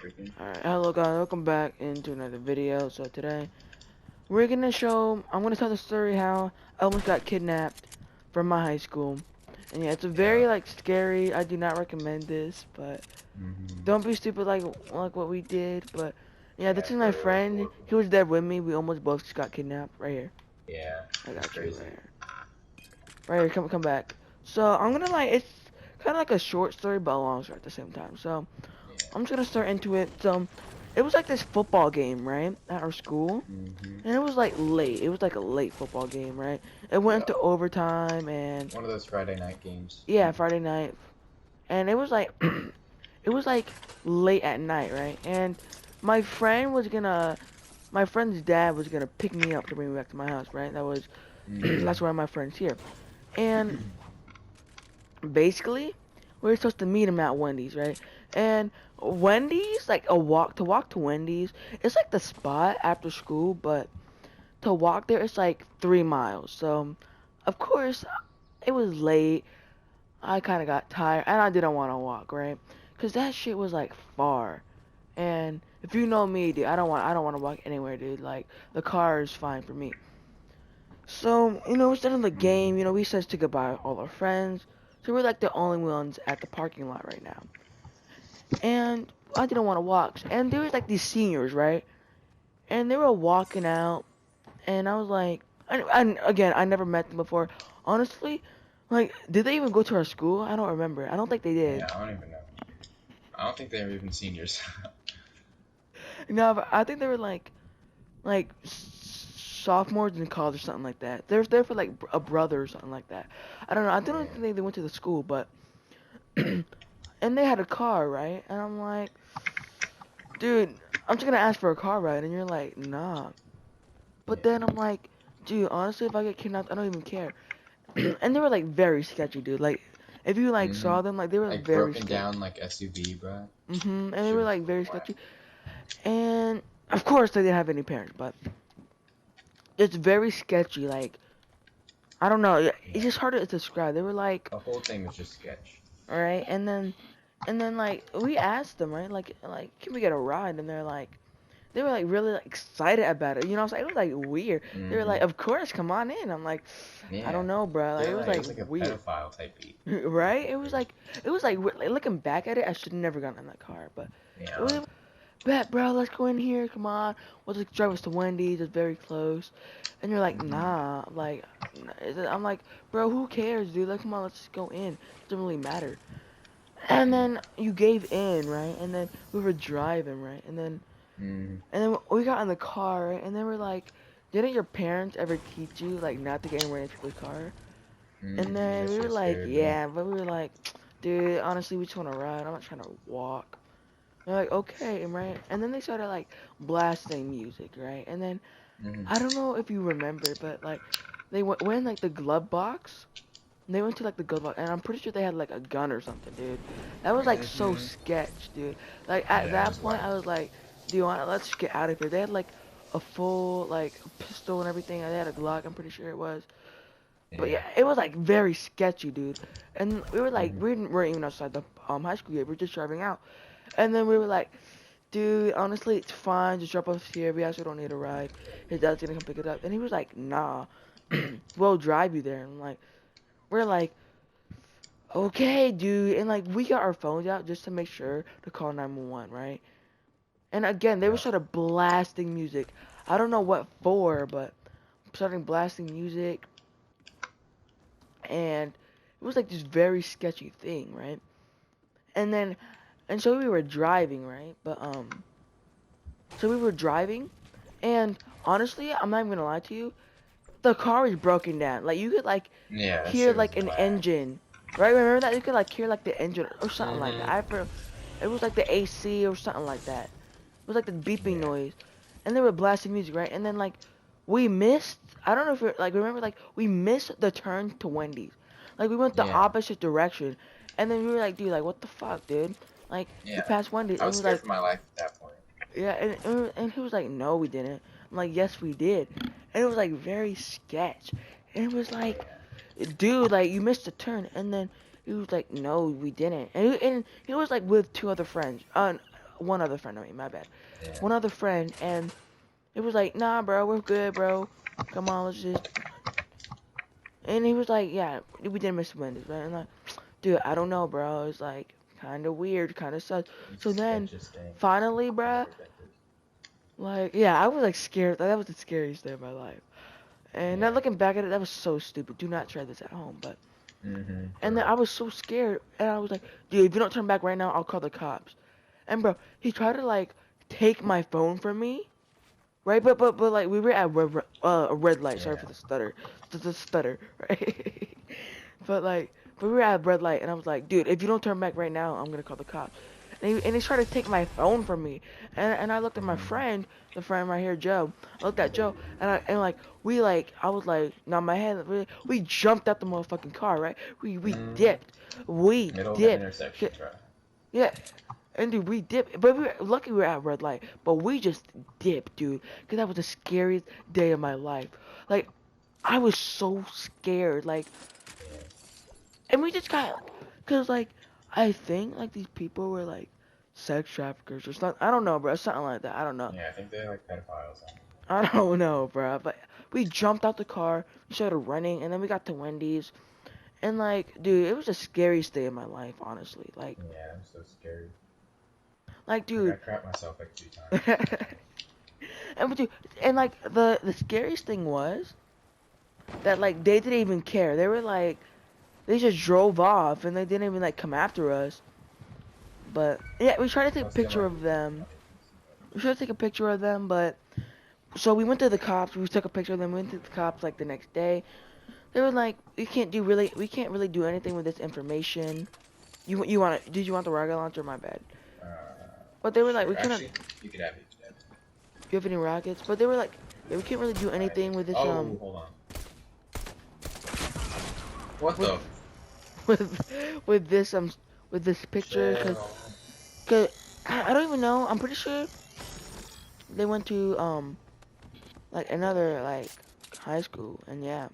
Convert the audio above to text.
Freaking. Alright, hello guys, welcome back into another video. So today, I'm gonna tell the story how I almost got kidnapped from my high school. And yeah, it's a Yeah. very scary. I do not recommend this, but Mm-hmm. don't be stupid like what we did. But yeah, Yeah, this is my for real. friend. He was there with me. We almost both just got kidnapped. Right here. Yeah, I it's got you right crazy. here. Right here, come back. So I'm gonna it's kinda like a short story but a long story at the same time. So Yeah. I'm just gonna start into it. So it was like this football game, right? At our school. Mm-hmm. And it was like late. It was like a late football game, right? It went Yeah. into overtime and One of those Friday night games. yeah, Friday night. And it was like it was like late at night, right? And my friend was gonna my friend's dad was gonna pick me up to bring me back to my house, right? That was Mm-hmm. that's why my friend's here. And basically, we were supposed to meet him at Wendy's, right? And Wendy's, like to walk to Wendy's, it's like the spot after school, but to walk there it's like 3 miles. So of course it was late. I kind of got tired and I didn't want to walk, right? Cause that shit was like far. And if you know me, dude, I don't want to walk anywhere, dude. Like the car is fine for me. So instead of the game, Mm-hmm. we said to goodbye to all our friends. So we're like the only ones at the parking lot right now. And I didn't want to walk. And there was like these seniors, right? And they were walking out and I was like, and again, I never met them before. Honestly, like, did they even go to our school? I don't remember. I don't think they did. Yeah, I don't even know. I don't think they were even seniors. No, but I think they were like sophomores in college or something like that. They're there for like a brother or something like that. I don't know. I don't Yeah. think they went to the school, but and they had a car, right? And I'm like, dude, I'm just gonna ask for a car ride, and you're like, nah. But Yeah. then I'm like, dude, honestly, if I get kidnapped, I don't even care. And they were like very sketchy, dude. Like, if you like Mm-hmm. saw them, like they were Like very broken sketchy. down like SUV, bro. And they Shit were was like very whack. sketchy. And of course, they didn't have any parents, but it's very sketchy. Like, I don't know. It's Yeah. just hard to describe. They were like, The whole thing was just sketch. all right, and then like we asked them, right, like can we get a ride? And they were like really like, excited about it. What I'm saying? It was like weird. They were Mm-hmm. like, of course, come on in. I'm like, I Yeah. don't know, bro. Like They're it was like it like was like a weird. pedophile type beat. Right? It was like looking back at it, I should have never gotten in that car, but it Yeah. was bet, bro, let's go in here, come on. We'll just drive us to Wendy's, it's very close. And you're like, Mm-hmm. nah, I'm like, bro, who cares, dude? Like, come on, let's just go in. It doesn't really matter. And Yeah. then you gave in, right? And then we were driving, right? And then Mm-hmm. and then we got in the car, right? And then we're like, didn't your parents ever teach you like not to get in random people's car? And Mm-hmm. then That we were shit like, scared me. yeah, but we were like, dude, honestly, we just want to ride. I'm not trying to walk. They're like, okay, right? And then they started like blasting music, right? And then Mm-hmm. I don't know if you remember, but like they went in like the glove box. And they went to like the glove box, and I'm pretty sure they had like a gun or something, dude. That was like so Mm-hmm. sketch, dude. Like at Yeah, it that was point, whack. I was like, do you want? Let's get out of here. They had like a full like pistol and everything. And they had a Glock. I'm pretty sure it was. But Yeah. yeah, it was like very sketchy, dude. And we were like, Mm-hmm. we weren't even outside the high school yet. We were just driving out. And then we were like, dude, honestly, it's fine. Just drop us here. We actually don't need a ride. His dad's gonna come pick it up. And he was like, nah, we'll drive you there. And we're like, okay, dude. And like, we got our phones out just to make sure to call 911, right? And again, they were Yeah. started blasting music. I don't know what for, but starting blasting music. And it was like this very sketchy thing, right? And then, and so we were driving, right? So we were driving, and honestly, I'm not even gonna lie to you, the car was broken down. Like you could like Yeah, that hear shit was like an whack. engine, right? Remember that you could like hear like the engine or something like that. Mm-hmm. It was like the AC or something like that. It was like the beeping Yeah. noise, and they were blasting music, right? And then like we missed. I don't know if you're like remember like we missed the turn to Wendy's. Like we went the Yeah. opposite direction, and then we were like, dude, like what the fuck, dude? Like we Yeah. passed Wendy's, I and was we were scared like, for my life at that point. yeah, and he was like, no, we didn't. I'm like, yes, we did. And it was like very sketch. And it was like, Yeah. dude, like you missed a turn. And then he was like, no, we didn't. And he was like with two other friends. one other friend. I mean, my bad. Yeah. One other friend, and it was like, nah, bro, we're good, bro. Come on, let's just. And he was like, yeah, we didn't miss Wendy's, right? And like, dude, I don't know, bro. It's like kind of weird, kind of sus. So then, Sketchest thing finally, I've bruh, ever been through. like, yeah, I was like scared. That was the scariest day of my life. And now Yeah. looking back at it, that was so stupid. Do not try this at home. But and then I Correct. was so scared, and I was like, dude, if you don't turn back right now, I'll call the cops. And bro, he tried to like take my phone from me, right? But like we were at a red light. Sorry Yeah. for the stutter, the stutter, right? But we were at a red light, and I was like, dude, if you don't turn back right now, I'm gonna call the cops. And he tried to take my phone from me, and I looked at my friend, the friend right here, Joe. I looked at Joe, and like I was like, nah, my head, we jumped out the motherfucking car, right? We dipped, we Middle of an dipped. intersection, bro. Yeah, and dude, we dipped, but lucky we were at red light, but we just dipped, dude, because that was the scariest day of my life. Like, I was so scared, like, Yeah. and we just got, cause like, I think like these people were like sex traffickers or something. I don't know, bro, something like that. I don't know. Yeah, I think they're like pedophiles. I don't know, bro. But we jumped out the car, we started running, and then we got to Wendy's, and like, dude, it was the scariest day of my life, honestly. Yeah, I'm so scared. Like, Like, dude. I crapped myself like 2 times. And but dude, and like the scariest thing was that like they didn't even care. They were like they just drove off and they didn't even like come after us. But yeah, we tried to take a Plus, they picture might of be them. funny. We tried to take a picture of them, but so we went to the cops. We took a picture of them. We went to the cops like the next day. They were like, we can't really do anything with this information. You want it? Did you want the rocket launcher? My bad. Uh, But they were like, we sure. couldn't. Actually, you could have it. You could have it. Do you have any rockets? But they were like, yeah, we can't really do anything with this Oh, hold on. What with- the? with this with this picture cause I don't even know. I'm pretty sure they went to like another like high school and yeah.